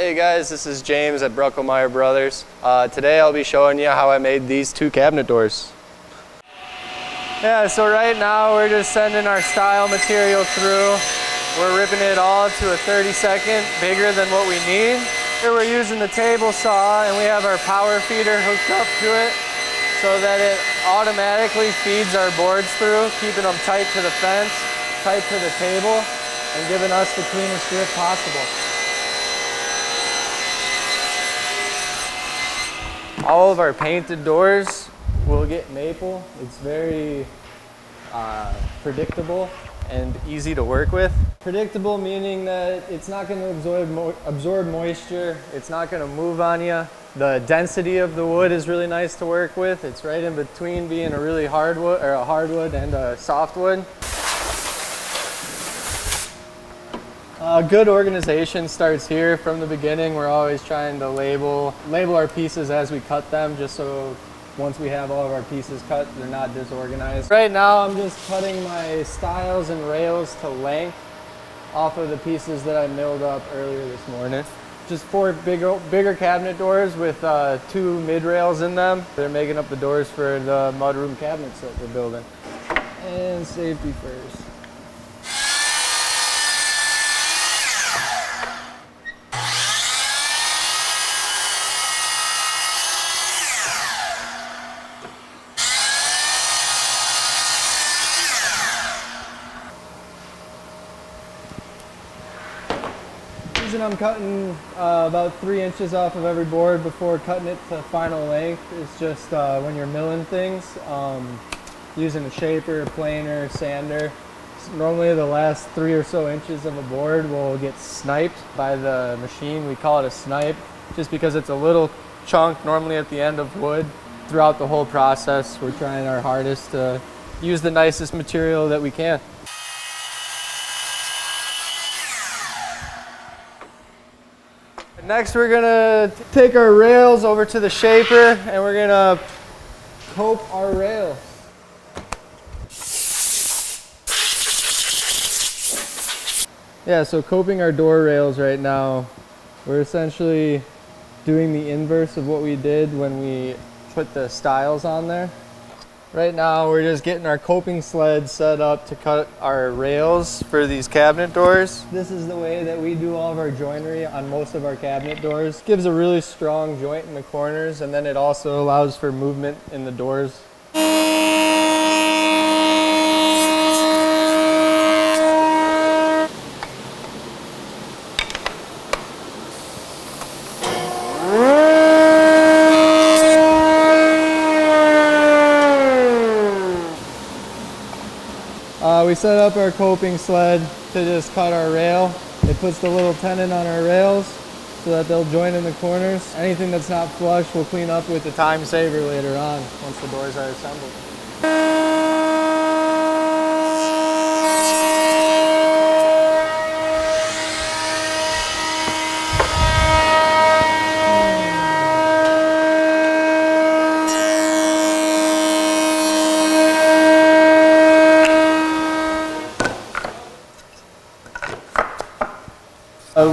Hey guys, this is James at Bruckelmyer Brothers. Today I'll be showing you how I made these two cabinet doors. Yeah, so right now we're just sending our style material through. We're ripping it all to a 32nd, bigger than what we need. Here we're using the table saw and we have our power feeder hooked up to it so that it automatically feeds our boards through, keeping them tight to the fence, tight to the table, and giving us the cleanest grip possible. All of our painted doors will get maple. It's very predictable and easy to work with. Predictable meaning that it's not going to absorb moisture. It's not going to move on you. The density of the wood is really nice to work with. It's right in between being a really hardwood or a hardwood and a softwood. Good organization starts here from the beginning. We're always trying to label our pieces as we cut them, just so once we have all of our pieces cut, they're not disorganized. Right now I'm just cutting my stiles and rails to length off of the pieces that I milled up earlier this morning. Just 4 bigger cabinet doors with 2 mid rails in them. They're making up the doors for the mudroom cabinets that we're building. And safety first. I'm cutting about 3 inches off of every board before cutting it to final length. It's just when you're milling things, using a shaper, a planer, sander. Normally the last 3 or so inches of a board will get sniped by the machine. We call it a snipe just because it's a little chunk normally at the end of wood. Throughout the whole process, we're trying our hardest to use the nicest material that we can. Next we're gonna take our rails over to the shaper and we're gonna cope our rails. Yeah, so coping our door rails right now, we're essentially doing the inverse of what we did when we put the stiles on there. Right now we're just getting our coping sled set up to cut our rails for these cabinet doors. This is the way that we do all of our joinery on most of our cabinet doors. Gives a really strong joint in the corners, and then it also allows for movement in the doors. We set up our coping sled to just cut our rail. It puts the little tenon on our rails so that they'll join in the corners. Anything that's not flush we'll clean up with the time saver later on once the doors are assembled.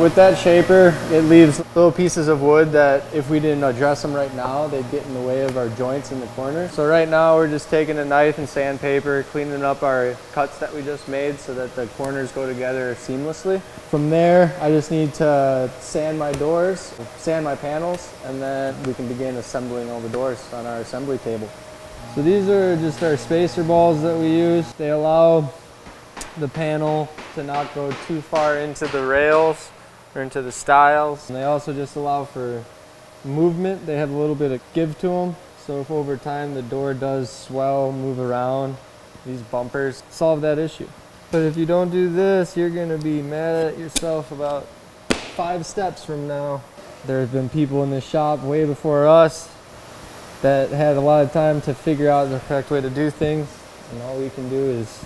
With that shaper, it leaves little pieces of wood that if we didn't address them right now, they'd get in the way of our joints in the corner. So right now we're just taking a knife and sandpaper, cleaning up our cuts that we just made so that the corners go together seamlessly. From there, I just need to sand my doors, sand my panels, and then we can begin assembling all the doors on our assembly table. So these are just our spacer balls that we use. They allow the panel to not go too far into the rails or into the stiles. And they also just allow for movement. They have a little bit of give to them. So if over time the door does swell, move around, these bumpers solve that issue. But if you don't do this, you're gonna be mad at yourself about 5 steps from now. There's been people in this shop way before us that had a lot of time to figure out the correct way to do things. And all we can do is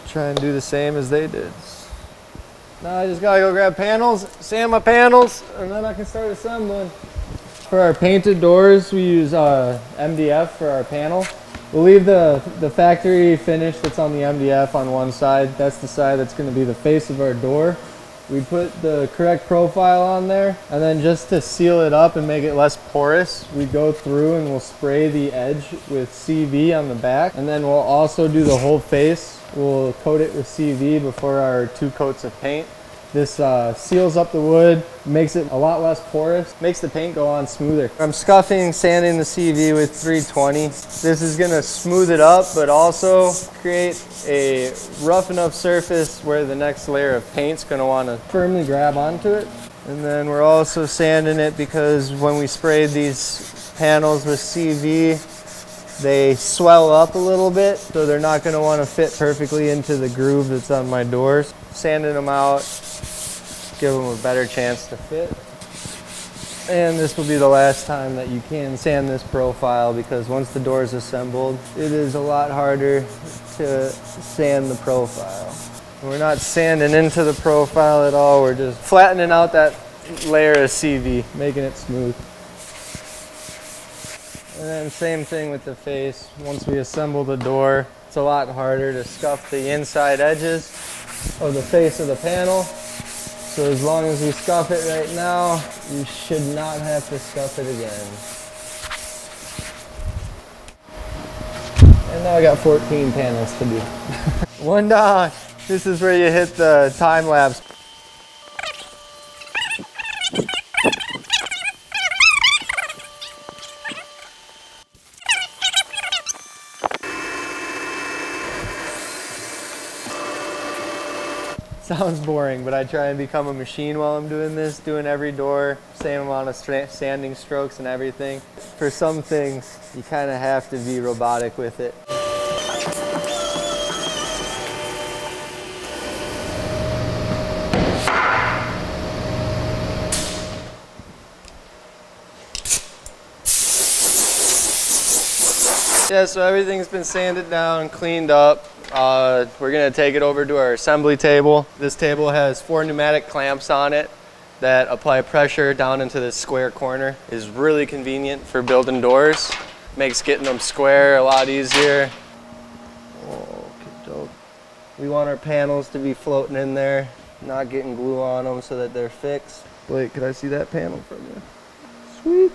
try and do the same as they did. Now I just gotta go grab panels, sand my panels, and then I can start assembling. For our painted doors, we use MDF for our panel. We'll leave the factory finish that's on the MDF on one side. That's the side that's gonna be the face of our door. We put the correct profile on there, and then just to seal it up and make it less porous, we go through and we'll spray the edge with CV on the back, and then we'll also do the whole face. We'll coat it with CV before our 2 coats of paint. This seals up the wood, makes it a lot less porous, makes the paint go on smoother. I'm scuffing, sanding the CV with 320. This is gonna smooth it up, but also create a rough enough surface where the next layer of paint's gonna wanna firmly grab onto it. And then we're also sanding it because when we sprayed these panels with CV, they swell up a little bit, so they're not gonna wanna fit perfectly into the groove that's on my doors. Sanding them out, give them a better chance to fit. And this will be the last time that you can sand this profile, because once the door is assembled, it is a lot harder to sand the profile. We're not sanding into the profile at all, we're just flattening out that layer of CV, making it smooth. And then same thing with the face. Once we assemble the door, it's a lot harder to scuff the inside edges of the face of the panel. So as long as we scuff it right now, you should not have to scuff it again. And now I got 14 panels to do. One down. This is where you hit the time lapse. Sounds boring, but I try and become a machine while I'm doing this, doing every door, same amount of sanding strokes and everything. For some things, you kind of have to be robotic with it. Yeah, so everything's been sanded down, cleaned up. We're gonna take it over to our assembly table. This table has 4 pneumatic clamps on it that apply pressure down into this square corner. Is really convenient for building doors. Makes getting them square a lot easier. Oh, we want our panels to be floating in there, not getting glue on them so that they're fixed. Blake, could I see that panel from you? Sweet.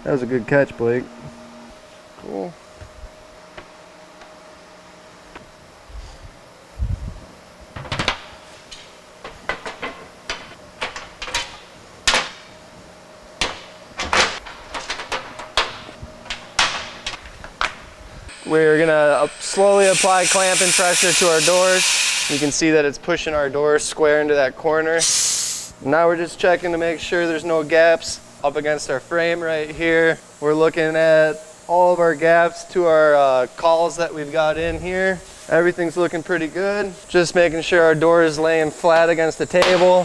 That was a good catch, Blake. Cool. We're gonna slowly apply clamping pressure to our doors. You can see that it's pushing our doors square into that corner. Now we're just checking to make sure there's no gaps up against our frame right here. We're looking at all of our gaps to our calls that we've got in here. Everything's looking pretty good. Just making sure our door is laying flat against the table.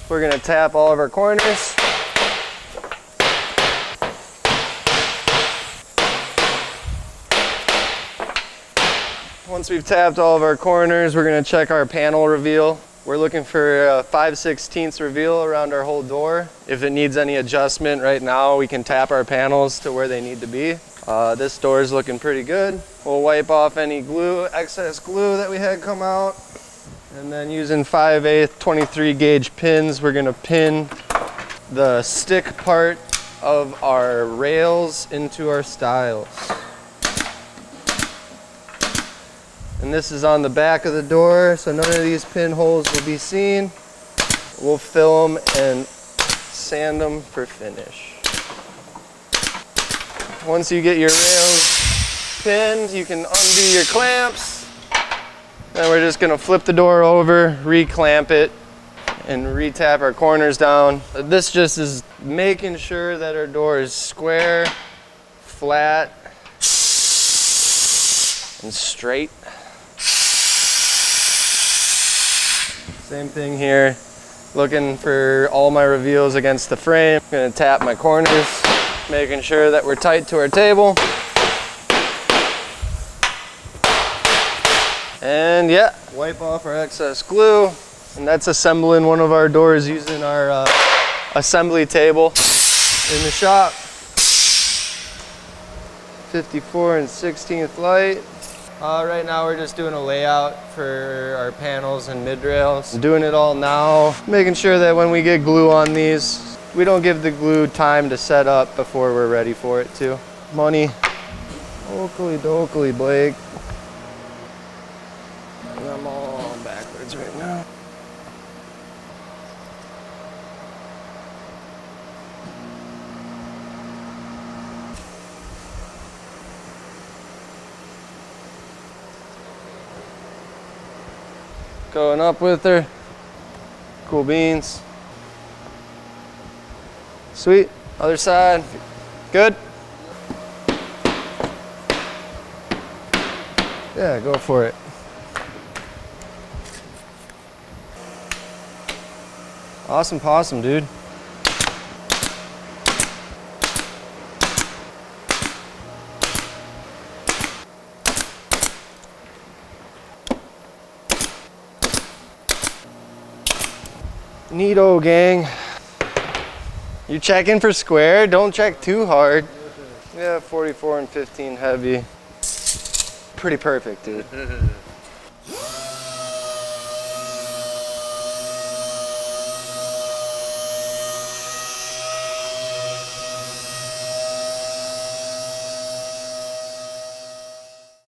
We're gonna tap all of our corners. Once we've tapped all of our corners, we're gonna check our panel reveal. We're looking for a 5/16 reveal around our whole door. If it needs any adjustment right now, we can tap our panels to where they need to be. This door is looking pretty good. We'll wipe off any glue, excess glue that we had come out. And then using 5/8 23 gauge pins, we're gonna pin the stick part of our rails into our stiles. And this is on the back of the door, so none of these pinholes will be seen. We'll fill them and sand them for finish. Once you get your rails pinned, you can undo your clamps. Then we're just gonna flip the door over, re-clamp it, and re-tap our corners down. This just is making sure that our door is square, flat, and straight. Same thing here, looking for all my reveals against the frame. I'm gonna tap my corners, making sure that we're tight to our table. And yeah, wipe off our excess glue. And that's assembling one of our doors using our assembly table in the shop. 54 and 16th light. Right now we're just doing a layout for our panels and mid rails. Doing it all now, making sure that when we get glue on these, we don't give the glue time to set up before we're ready for it too. Money. Oakley dokley, Blake. I'm all backwards right now. Going up with her. Cool beans. Sweet. Other side. Good. Yeah, go for it. Awesome possum, dude. Neato, gang. You checking for square? Don't check too hard. Yeah, 44 and 15 heavy. Pretty perfect, dude.